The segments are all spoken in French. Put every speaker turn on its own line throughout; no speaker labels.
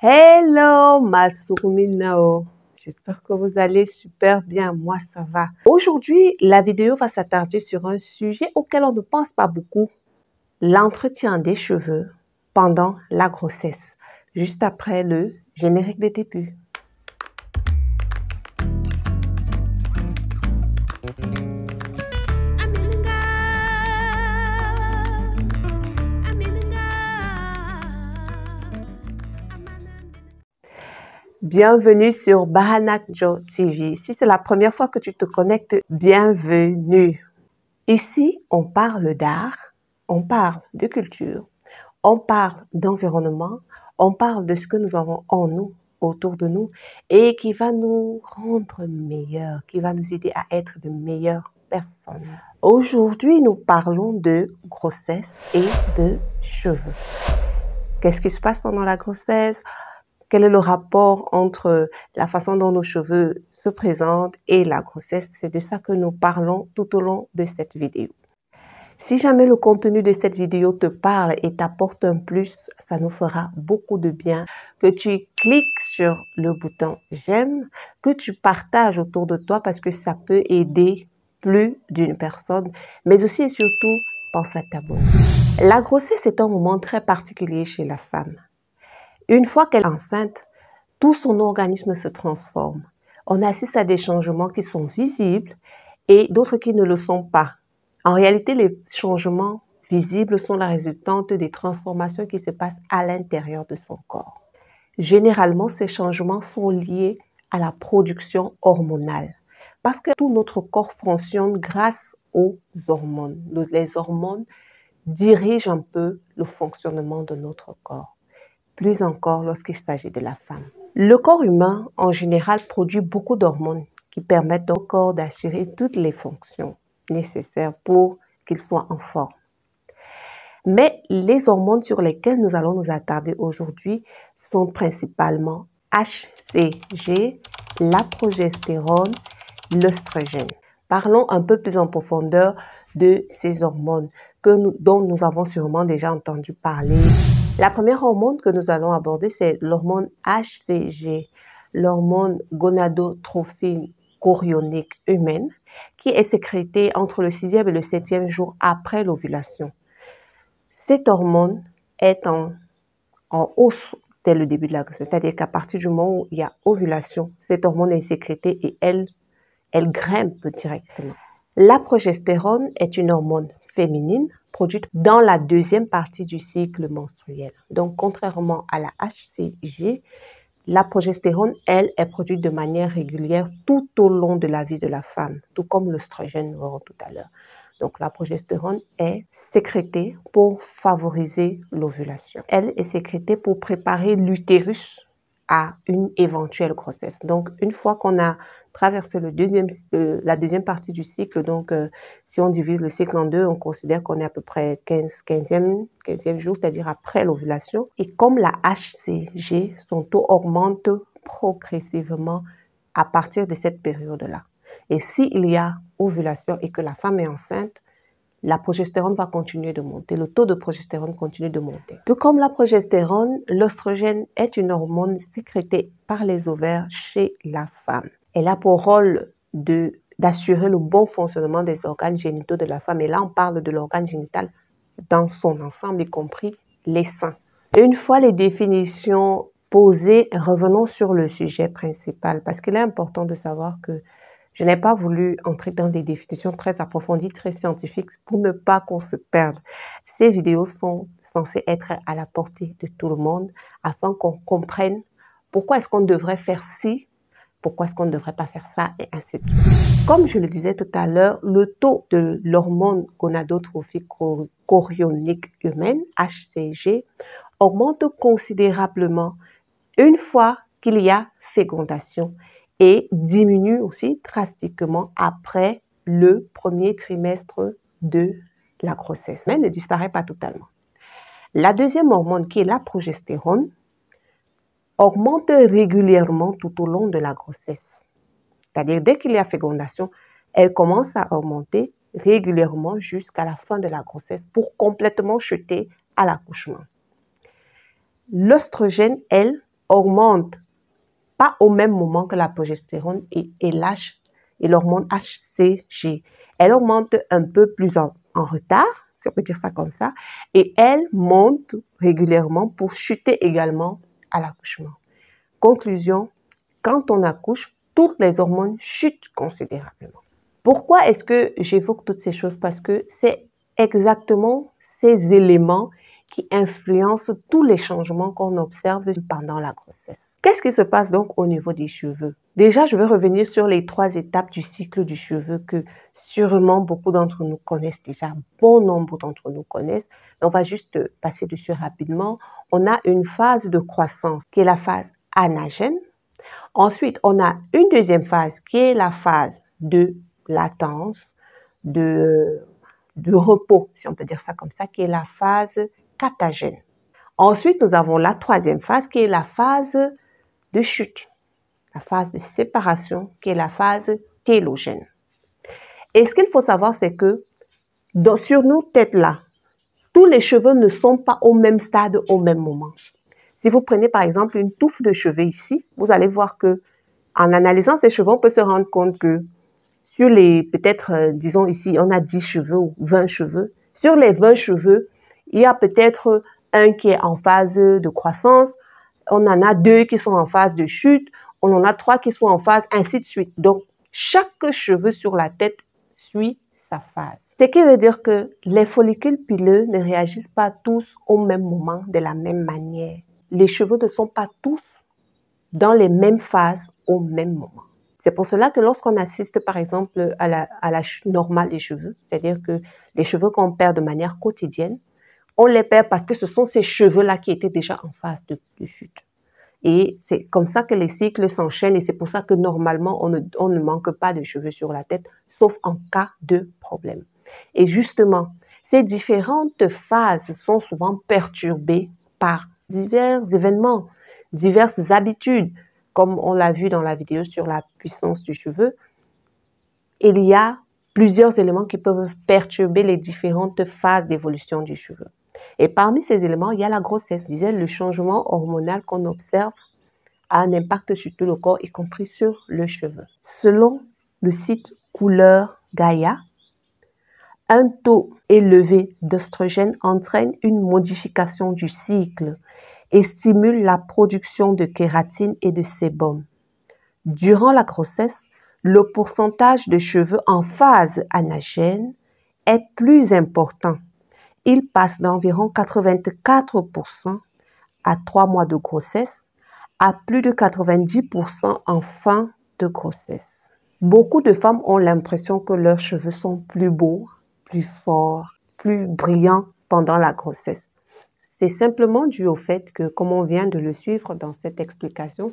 Hello, ma Minao. J'espère que vous allez super bien. Moi, ça va. Aujourd'hui, la vidéo va s'attarder sur un sujet auquel on ne pense pas beaucoup. L'entretien des cheveux pendant la grossesse. Juste après le générique de début. Bienvenue sur Bahanak Jo TV. Si c'est la première fois que tu te connectes, bienvenue. Ici, on parle d'art, on parle de culture, on parle d'environnement, on parle de ce que nous avons en nous, autour de nous, et qui va nous rendre meilleurs, qui va nous aider à être de meilleures personnes. Aujourd'hui, nous parlons de grossesse et de cheveux. Qu'est-ce qui se passe pendant la grossesse? Quel est le rapport entre la façon dont nos cheveux se présentent et la grossesse? C'est de ça que nous parlons tout au long de cette vidéo. Si jamais le contenu de cette vidéo te parle et t'apporte un plus, ça nous fera beaucoup de bien. Que tu cliques sur le bouton j'aime, que tu partages autour de toi parce que ça peut aider plus d'une personne, mais aussi et surtout, pense à t'abonner. La grossesse est un moment très particulier chez la femme. Une fois qu'elle est enceinte, tout son organisme se transforme. On assiste à des changements qui sont visibles et d'autres qui ne le sont pas. En réalité, les changements visibles sont la résultante des transformations qui se passent à l'intérieur de son corps. Généralement, ces changements sont liés à la production hormonale parce que tout notre corps fonctionne grâce aux hormones. Les hormones dirigent un peu le fonctionnement de notre corps. Plus encore lorsqu'il s'agit de la femme. Le corps humain, en général, produit beaucoup d'hormones qui permettent au corps d'assurer toutes les fonctions nécessaires pour qu'il soit en forme. Mais les hormones sur lesquelles nous allons nous attarder aujourd'hui sont principalement HCG, la progestérone, l'œstrogène. Parlons un peu plus en profondeur de ces hormones dont nous avons sûrement déjà entendu parler. La première hormone que nous allons aborder, c'est l'hormone HCG, l'hormone gonadotrophine chorionique humaine, qui est sécrétée entre le 6e et le 7e jour après l'ovulation. Cette hormone est en hausse dès le début de la grossesse, c'est-à-dire qu'à partir du moment où il y a ovulation, cette hormone est sécrétée et elle grimpe directement. La progestérone est une hormone féminine produite dans la deuxième partie du cycle menstruel. Donc, contrairement à la HCG, la progestérone, elle, est produite de manière régulière tout au long de la vie de la femme, tout comme l'œstrogène, nous verrons tout à l'heure. Donc, la progestérone est sécrétée pour favoriser l'ovulation. Elle est sécrétée pour préparer l'utérus à une éventuelle grossesse. Donc, une fois qu'on a traversé la deuxième partie du cycle, donc si on divise le cycle en deux, on considère qu'on est à peu près 15e jour, c'est-à-dire après l'ovulation. Et comme la HCG, son taux augmente progressivement à partir de cette période-là. Et s'il y a ovulation et que la femme est enceinte, la progestérone va continuer de monter, le taux de progestérone continue de monter. Tout comme la progestérone, l'œstrogène est une hormone sécrétée par les ovaires chez la femme. Elle a pour rôle d'assurer le bon fonctionnement des organes génitaux de la femme. Et là, on parle de l'organe génital dans son ensemble, y compris les seins. Une fois les définitions posées, revenons sur le sujet principal, parce qu'il est important de savoir que je n'ai pas voulu entrer dans des définitions très approfondies, très scientifiques, pour ne pas qu'on se perde. Ces vidéos sont censées être à la portée de tout le monde, afin qu'on comprenne pourquoi est-ce qu'on devrait faire ci, pourquoi est-ce qu'on ne devrait pas faire ça, et ainsi de suite. Comme je le disais tout à l'heure, le taux de l'hormone gonadotrophine chorionique humaine, HCG, augmente considérablement une fois qu'il y a fécondation et diminue aussi drastiquement après le premier trimestre de la grossesse, mais ne disparaît pas totalement. La deuxième hormone, qui est la progestérone, augmente régulièrement tout au long de la grossesse. C'est-à-dire, dès qu'il y a fécondation, elle commence à augmenter régulièrement jusqu'à la fin de la grossesse pour complètement chuter à l'accouchement. L'œstrogène, elle, augmente pas au même moment que la progestérone et l'hormone HCG. Elle augmente un peu plus en retard, si on peut dire ça comme ça, et elle monte régulièrement pour chuter également à l'accouchement. Conclusion, quand on accouche, toutes les hormones chutent considérablement. Pourquoi est-ce que j'évoque toutes ces choses? Parce que c'est exactement ces éléments qui influencent tous les changements qu'on observe pendant la grossesse. Qu'est-ce qui se passe donc au niveau des cheveux? Déjà, je vais revenir sur les 3 étapes du cycle du cheveu que sûrement beaucoup d'entre nous connaissent déjà, bon nombre d'entre nous connaissent. On va juste passer dessus rapidement. On a une phase de croissance qui est la phase anagène. Ensuite, on a une deuxième phase qui est la phase de latence, de repos, si on peut dire ça comme ça, qui est la phase catagène. Ensuite, nous avons la troisième phase qui est la phase de chute, la phase de séparation qui est la phase télogène. Et ce qu'il faut savoir, c'est que sur nos têtes-là, tous les cheveux ne sont pas au même stade au même moment. Si vous prenez par exemple une touffe de cheveux ici, vous allez voir que en analysant ces cheveux, on peut se rendre compte que sur les, peut-être, disons ici, on a 10 cheveux ou 20 cheveux. Sur les 20 cheveux, il y a peut-être un qui est en phase de croissance, on en a 2 qui sont en phase de chute, on en a 3 qui sont en phase, ainsi de suite. Donc, chaque cheveu sur la tête suit sa phase. Ce qui veut dire que les follicules pileux ne réagissent pas tous au même moment, de la même manière. Les cheveux ne sont pas tous dans les mêmes phases au même moment. C'est pour cela que lorsqu'on assiste par exemple à la chute normale des cheveux, c'est-à-dire que les cheveux qu'on perd de manière quotidienne, on les perd parce que ce sont ces cheveux-là qui étaient déjà en phase de chute. Et c'est comme ça que les cycles s'enchaînent et c'est pour ça que normalement on ne manque pas de cheveux sur la tête, sauf en cas de problème. Et justement, ces différentes phases sont souvent perturbées par divers événements, diverses habitudes, comme on l'a vu dans la vidéo sur la puissance du cheveu. Il y a plusieurs éléments qui peuvent perturber les différentes phases d'évolution du cheveu. Et parmi ces éléments, il y a la grossesse. Je disais, le changement hormonal qu'on observe a un impact sur tout le corps, y compris sur le cheveu. Selon le site Couleur Gaïa, un taux élevé d'œstrogène entraîne une modification du cycle et stimule la production de kératine et de sébum. Durant la grossesse, le pourcentage de cheveux en phase anagène est plus important. Il passe d'environ 84% à 3 mois de grossesse à plus de 90% en fin de grossesse. Beaucoup de femmes ont l'impression que leurs cheveux sont plus beaux, plus forts, plus brillants pendant la grossesse. C'est simplement dû au fait que, comme on vient de le suivre dans cette explication,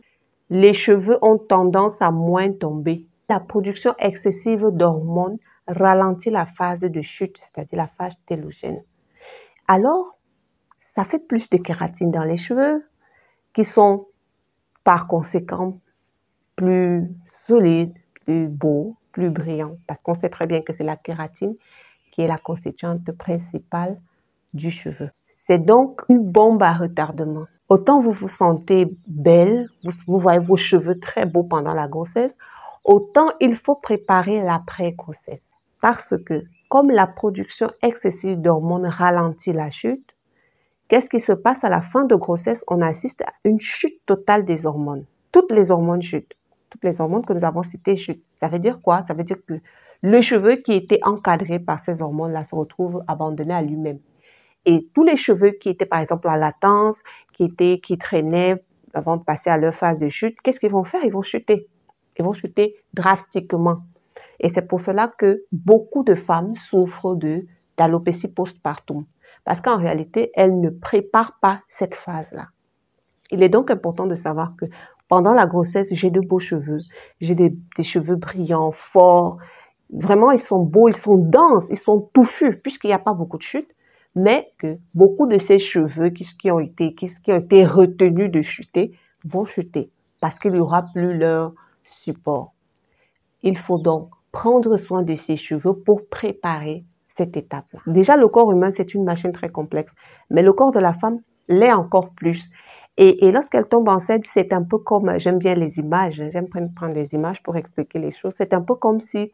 les cheveux ont tendance à moins tomber. La production excessive d'hormones ralentit la phase de chute, c'est-à-dire la phase télogène. Alors, ça fait plus de kératine dans les cheveux qui sont par conséquent plus solides, plus beaux, plus brillants. Parce qu'on sait très bien que c'est la kératine qui est la constituante principale du cheveu. C'est donc une bombe à retardement. Autant vous vous sentez belle, vous voyez vos cheveux très beaux pendant la grossesse, autant il faut préparer l'après-grossesse. Parce que, comme la production excessive d'hormones ralentit la chute, qu'est-ce qui se passe à la fin de grossesse? On assiste à une chute totale des hormones. Toutes les hormones chutent. Toutes les hormones que nous avons citées chutent. Ça veut dire quoi? Ça veut dire que le cheveu qui était encadré par ces hormones-là se retrouve abandonné à lui-même. Et tous les cheveux qui étaient par exemple en latence, qui traînaient avant de passer à leur phase de chute, qu'est-ce qu'ils vont faire? Ils vont chuter. Ils vont chuter drastiquement. Et c'est pour cela que beaucoup de femmes souffrent d'alopécie postpartum. Parce qu'en réalité, elles ne préparent pas cette phase-là. Il est donc important de savoir que pendant la grossesse, j'ai de beaux cheveux. J'ai des cheveux brillants, forts. Vraiment, ils sont beaux, ils sont denses, ils sont touffus, puisqu'il n'y a pas beaucoup de chute. Mais que beaucoup de ces cheveux qui ont été retenus de chuter vont chuter parce qu'il n'y aura plus leur support. Il faut donc prendre soin de ses cheveux pour préparer cette étape-là. Déjà, le corps humain, c'est une machine très complexe, mais le corps de la femme l'est encore plus. Et lorsqu'elle tombe enceinte, c'est un peu comme, j'aime bien les images, j'aime prendre des images pour expliquer les choses. C'est un peu comme si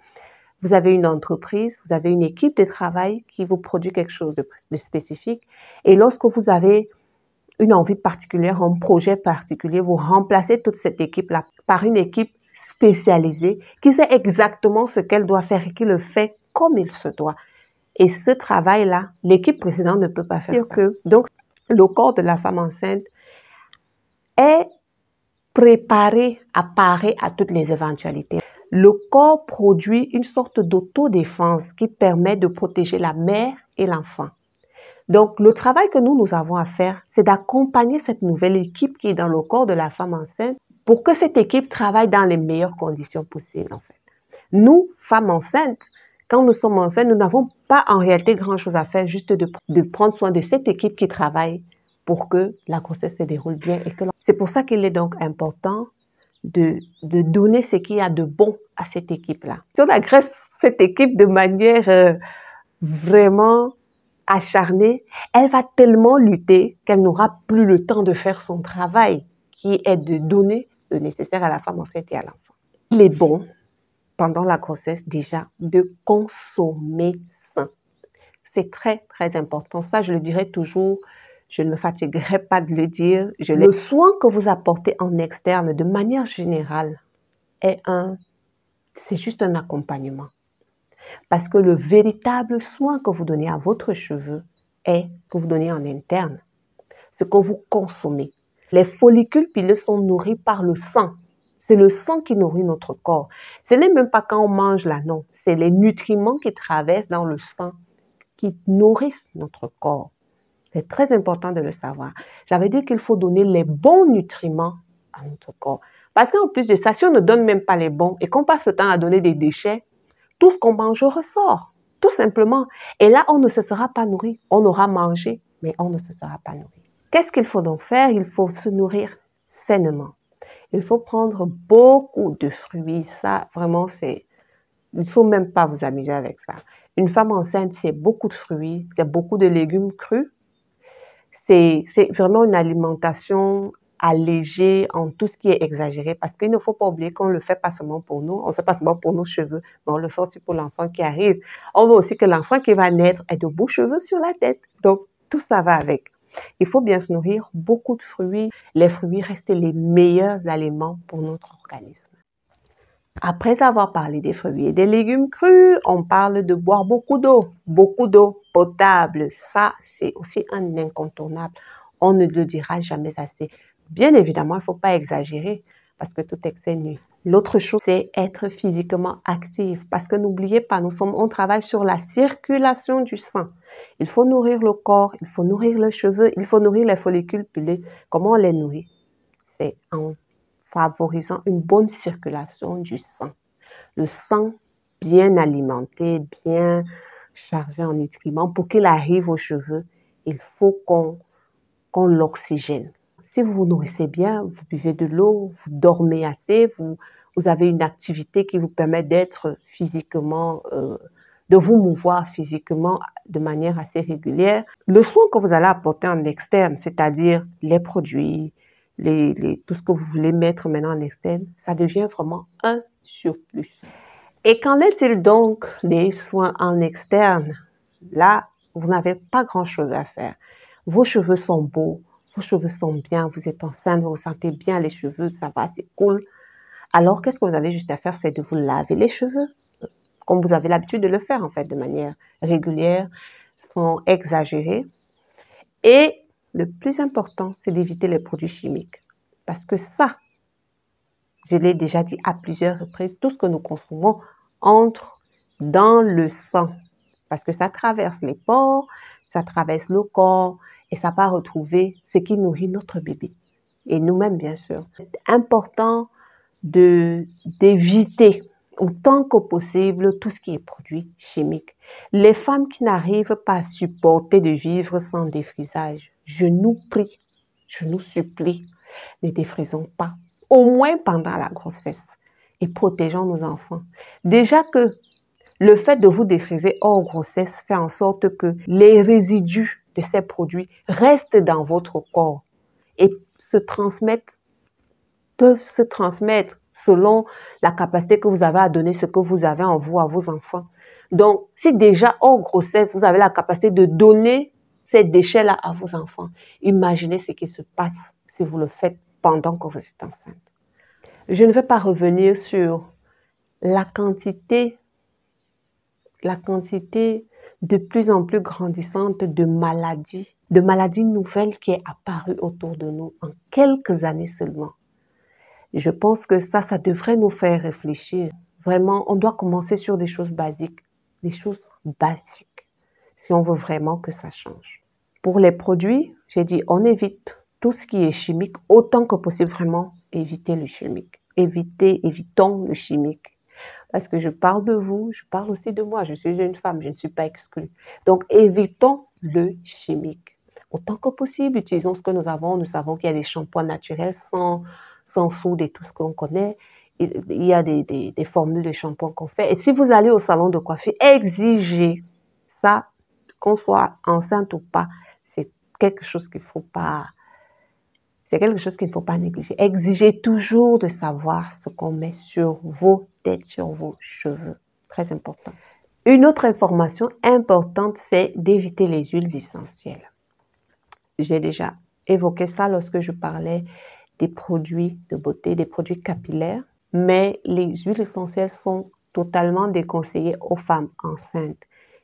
vous avez une entreprise, vous avez une équipe de travail qui vous produit quelque chose de spécifique. Et lorsque vous avez une envie particulière, un projet particulier, vous remplacez toute cette équipe-là par une équipe spécialisée qui sait exactement ce qu'elle doit faire et qui le fait comme il se doit. Et ce travail-là, l'équipe précédente ne peut pas faire ça. Donc, le corps de la femme enceinte est préparé à parer à toutes les éventualités. Le corps produit une sorte d'autodéfense qui permet de protéger la mère et l'enfant. Donc, le travail que nous avons à faire, c'est d'accompagner cette nouvelle équipe qui est dans le corps de la femme enceinte pour que cette équipe travaille dans les meilleures conditions possibles, en fait. Nous, femmes enceintes, quand nous sommes enceintes, nous n'avons pas en réalité grand-chose à faire, juste de prendre soin de cette équipe qui travaille pour que la grossesse se déroule bien. C'est pour ça qu'il est donc important de donner ce qu'il y a de bon à cette équipe-là. Si on agresse cette équipe de manière vraiment acharnée, elle va tellement lutter qu'elle n'aura plus le temps de faire son travail, qui est de donner le nécessaire à la femme enceinte et à l'enfant. Il est bon, pendant la grossesse déjà, de consommer sain. C'est très, très important. Ça, je le dirai toujours, je ne me fatiguerai pas de le dire. Le soin que vous apportez en externe, de manière générale, c'est juste un accompagnement. Parce que le véritable soin que vous donnez à votre cheveu est que vous donnez en interne. Ce que vous consommez. Les follicules pileux sont nourris par le sang. C'est le sang qui nourrit notre corps. Ce n'est même pas quand on mange là, non. C'est les nutriments qui traversent dans le sang qui nourrissent notre corps. C'est très important de le savoir. Ça veut dire qu'il faut donner les bons nutriments à notre corps. Parce qu'en plus de ça, si on ne donne même pas les bons et qu'on passe le temps à donner des déchets, tout ce qu'on mange ressort, tout simplement. Et là, on ne se sera pas nourri. On aura mangé, mais on ne se sera pas nourri. Qu'est-ce qu'il faut donc faire? Il faut se nourrir sainement. Il faut prendre beaucoup de fruits. Ça, vraiment, il ne faut même pas vous amuser avec ça. Une femme enceinte, c'est beaucoup de fruits, c'est beaucoup de légumes crus. C'est vraiment une alimentation allégée en tout ce qui est exagéré, parce qu'il ne faut pas oublier qu'on ne le fait pas seulement pour nous, on ne fait pas seulement pour nos cheveux, mais on le fait aussi pour l'enfant qui arrive. On veut aussi que l'enfant qui va naître ait de beaux cheveux sur la tête. Donc, tout ça va avec. Il faut bien se nourrir, beaucoup de fruits. Les fruits restent les meilleurs aliments pour notre organisme. Après avoir parlé des fruits et des légumes crus, on parle de boire beaucoup d'eau potable. Ça, c'est aussi un incontournable. On ne le dira jamais assez. Bien évidemment, il ne faut pas exagérer parce que tout excès nuit. L'autre chose, c'est être physiquement actif parce que n'oubliez pas, on travaille sur la circulation du sang. Il faut nourrir le corps, il faut nourrir les cheveux, il faut nourrir les follicules pileux. Comment on les nourrit? C'est en favorisant une bonne circulation du sang. Le sang bien alimenté, bien chargé en nutriments, pour qu'il arrive aux cheveux, il faut qu'on l'oxygène. Si vous vous nourrissez bien, vous buvez de l'eau, vous dormez assez, vous avez une activité qui vous permet d'être physiquement, de vous mouvoir physiquement de manière assez régulière. Le soin que vous allez apporter en externe, c'est-à-dire les produits, tout ce que vous voulez mettre maintenant en externe, ça devient vraiment un surplus. Et qu'en est-il donc des soins en externe? Là, vous n'avez pas grand-chose à faire. Vos cheveux sont beaux, vos cheveux sont bien, vous êtes enceinte, vous vous sentez bien les cheveux, ça va, c'est cool. Alors, qu'est-ce que vous avez juste à faire? C'est de vous laver les cheveux, comme vous avez l'habitude de le faire, en fait, de manière régulière, sans exagérer. Et le plus important, c'est d'éviter les produits chimiques. Parce que ça, je l'ai déjà dit à plusieurs reprises, tout ce que nous consommons entre dans le sang. Parce que ça traverse les pores, ça traverse le corps et ça va retrouver ce qui nourrit notre bébé. Et nous-mêmes, bien sûr. C'est important d'éviter autant que possible tout ce qui est produit chimique. Les femmes qui n'arrivent pas à supporter de vivre sans défrisage, je nous prie, je nous supplie, ne défrisons pas, au moins pendant la grossesse, et protégeons nos enfants. Déjà que le fait de vous défriser hors grossesse fait en sorte que les résidus de ces produits restent dans votre corps et peuvent se transmettre selon la capacité que vous avez à donner ce que vous avez en vous à vos enfants. Donc, si déjà hors grossesse, vous avez la capacité de donner ces déchets-là à vos enfants, imaginez ce qui se passe si vous le faites pendant que vous êtes enceinte. Je ne vais pas revenir sur la quantité de plus en plus grandissante de maladies nouvelles qui est apparue autour de nous en quelques années seulement. Je pense que ça devrait nous faire réfléchir. Vraiment, on doit commencer sur des choses basiques, si on veut vraiment que ça change. Pour les produits, j'ai dit, on évite tout ce qui est chimique, autant que possible, vraiment, éviter le chimique. Évitons le chimique. Parce que je parle de vous, je parle aussi de moi. Je suis une femme, je ne suis pas exclue. Donc, évitons le chimique. Autant que possible, utilisons ce que nous avons. Nous savons qu'il y a des shampoings naturels sans soude et tout ce qu'on connaît. Il y a des formules de shampoing qu'on fait. Et si vous allez au salon de coiffure, exigez ça, qu'on soit enceinte ou pas. C'est quelque chose qu'il ne faut pas négliger. Exigez toujours de savoir ce qu'on met sur vos têtes, sur vos cheveux. Très important. Une autre information importante, c'est d'éviter les huiles essentielles. J'ai déjà évoqué ça lorsque je parlais des produits de beauté, des produits capillaires, mais les huiles essentielles sont totalement déconseillées aux femmes enceintes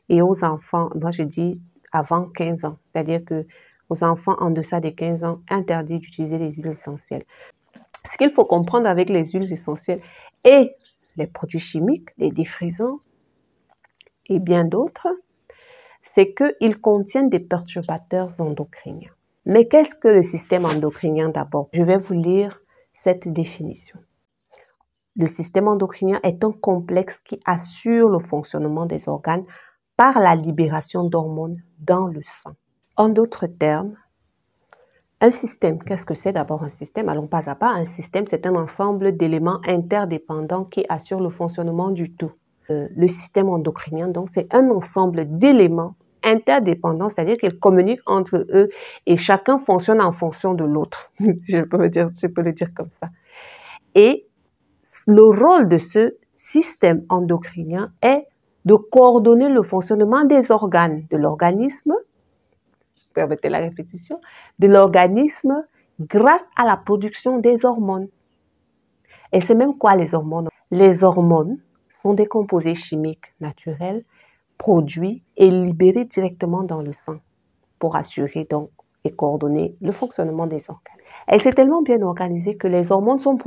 et aux enfants. Moi, je dis avant 15 ans, c'est-à-dire que aux enfants en deçà des 15 ans, interdit d'utiliser les huiles essentielles. Ce qu'il faut comprendre avec les huiles essentielles et les produits chimiques, les défrisants et bien d'autres, c'est qu'ils contiennent des perturbateurs endocriniens. Mais qu'est-ce que le système endocrinien d'abord? Je vais vous lire cette définition. Le système endocrinien est un complexe qui assure le fonctionnement des organes par la libération d'hormones dans le sang. En d'autres termes, un système, qu'est-ce que c'est d'abord un système? Allons pas à pas. Un système, c'est un ensemble d'éléments interdépendants qui assurent le fonctionnement du tout. Le système endocrinien, donc, c'est un ensemble d'éléments interdépendants, c'est-à-dire qu'ils communiquent entre eux et chacun fonctionne en fonction de l'autre. Si je peux le dire comme ça. Et le rôle de ce système endocrinien est de coordonner le fonctionnement des organes de l'organisme, permettez la répétition, de l'organisme grâce à la production des hormones. Et c'est même quoi les hormones? Les hormones sont des composés chimiques naturels produits et libérés directement dans le sang pour assurer donc et coordonner le fonctionnement des organes. Elle s'est tellement bien organisée que les hormones sont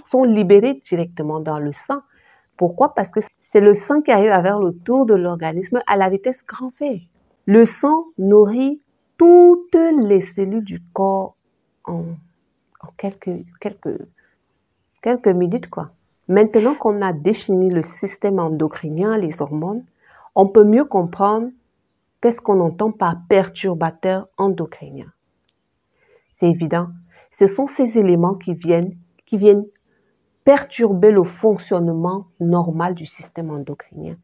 sont libérées directement dans le sang. Pourquoi? Parce que c'est le sang qui arrive vers le tour de l'organisme à la vitesse grand V. Le sang nourrit toutes les cellules du corps en quelques minutes, quoi. Maintenant qu'on a défini le système endocrinien, les hormones, on peut mieux comprendre qu'est-ce qu'on entend par perturbateur endocrinien. C'est évident. Ce sont ces éléments qui viennent perturber le fonctionnement normal du système endocrinien.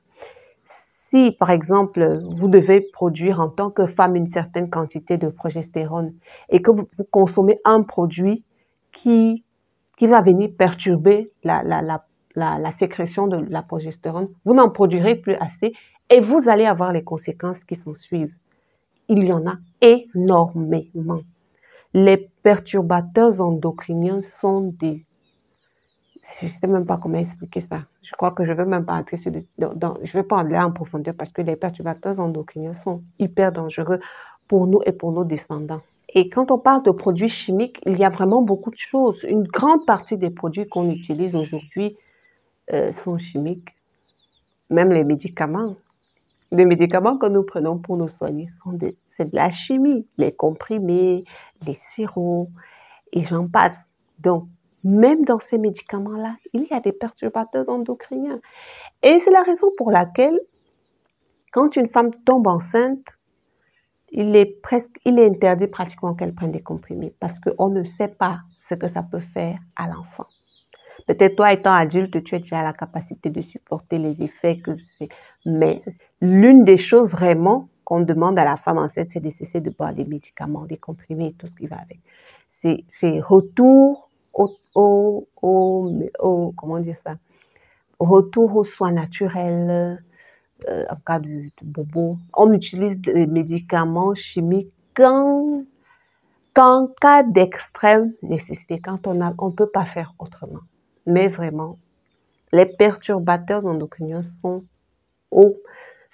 Si, par exemple, vous devez produire en tant que femme une certaine quantité de progestérone et que vous consommez un produit qui va venir perturber la sécrétion de la progestérone, vous n'en produirez plus assez et vous allez avoir les conséquences qui s'en suivent. Il y en a énormément. Les perturbateurs endocriniens sont des... Je ne sais même pas comment expliquer ça. Je crois que je ne veux même pas entrer je ne vais pas aller en profondeur parce que les perturbateurs endocriniens sont hyper dangereux pour nous et pour nos descendants. Et quand on parle de produits chimiques, il y a vraiment beaucoup de choses. Une grande partie des produits qu'on utilise aujourd'hui sont chimiques. Même les médicaments. Les médicaments que nous prenons pour nous soigner, c'est de la chimie. Les comprimés, les sirops, et j'en passe. Donc, même dans ces médicaments-là, il y a des perturbateurs endocriniens. Et c'est la raison pour laquelle, quand une femme tombe enceinte, il est interdit pratiquement qu'elle prenne des comprimés parce qu'on ne sait pas ce que ça peut faire à l'enfant. Peut-être toi, étant adulte, tu as déjà la capacité de supporter les effets que c'est. Mais l'une des choses vraiment qu'on demande à la femme enceinte, c'est de cesser de boire des médicaments, des comprimés, tout ce qui va avec. C'est retour comment dire ça? Retour aux soins naturels, en cas de bobo. On utilise des médicaments chimiques qu'en cas d'extrême nécessité, quand on peut pas faire autrement. Mais vraiment, les perturbateurs endocriniens sont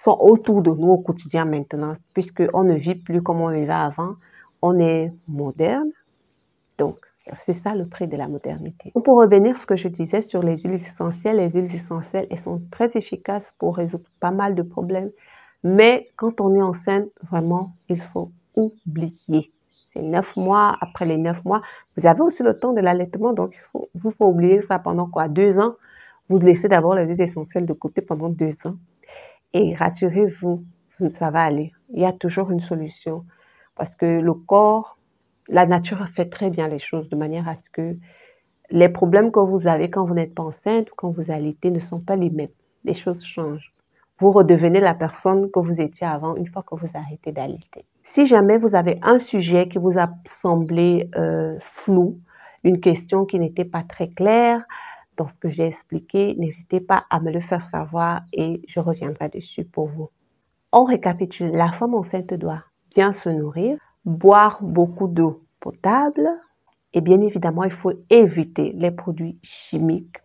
autour de nous au quotidien maintenant, puisqu'on ne vit plus comme on vivait avant. On est moderne. Donc, c'est ça le prix de la modernité. Pour revenir à ce que je disais sur les huiles essentielles, elles sont très efficaces pour résoudre pas mal de problèmes. Mais quand on est enceinte, vraiment, il faut oublier. C'est 9 mois. Après les 9 mois, vous avez aussi le temps de l'allaitement. Donc, il faut oublier ça pendant quoi? 2 ans. Vous laissez d'abord les huiles essentielles de côté pendant 2 ans. Et rassurez-vous, ça va aller. Il y a toujours une solution. Parce que le corps, la nature fait très bien les choses de manière à ce que les problèmes que vous avez quand vous n'êtes pas enceinte ou quand vous allaitez ne sont pas les mêmes. Les choses changent. Vous redevenez la personne que vous étiez avant une fois que vous arrêtez d'allaiter. Si jamais vous avez un sujet qui vous a semblé flou, une question qui n'était pas très claire dans ce que j'ai expliqué, n'hésitez pas à me le faire savoir et je reviendrai dessus pour vous. On récapitule, la femme enceinte doit bien se nourrir, boire beaucoup d'eau potable et bien évidemment, il faut éviter les produits chimiques,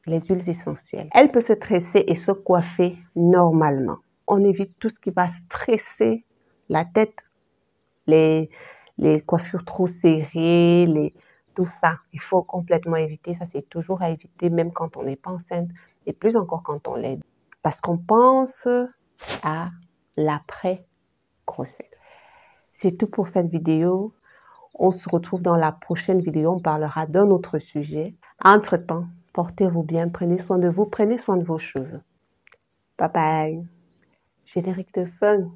les huiles essentielles. Elle peut se tresser et se coiffer normalement. On évite tout ce qui va stresser la tête, les coiffures trop serrées, tout ça. Il faut complètement éviter. Ça, c'est toujours à éviter, même quand on n'est pas enceinte et plus encore quand on l'est. Parce qu'on pense à l'après-grossesse. C'est tout pour cette vidéo. On se retrouve dans la prochaine vidéo. On parlera d'un autre sujet. Entre-temps, portez-vous bien. Prenez soin de vous. Prenez soin de vos cheveux. Bye bye. Générique de fun.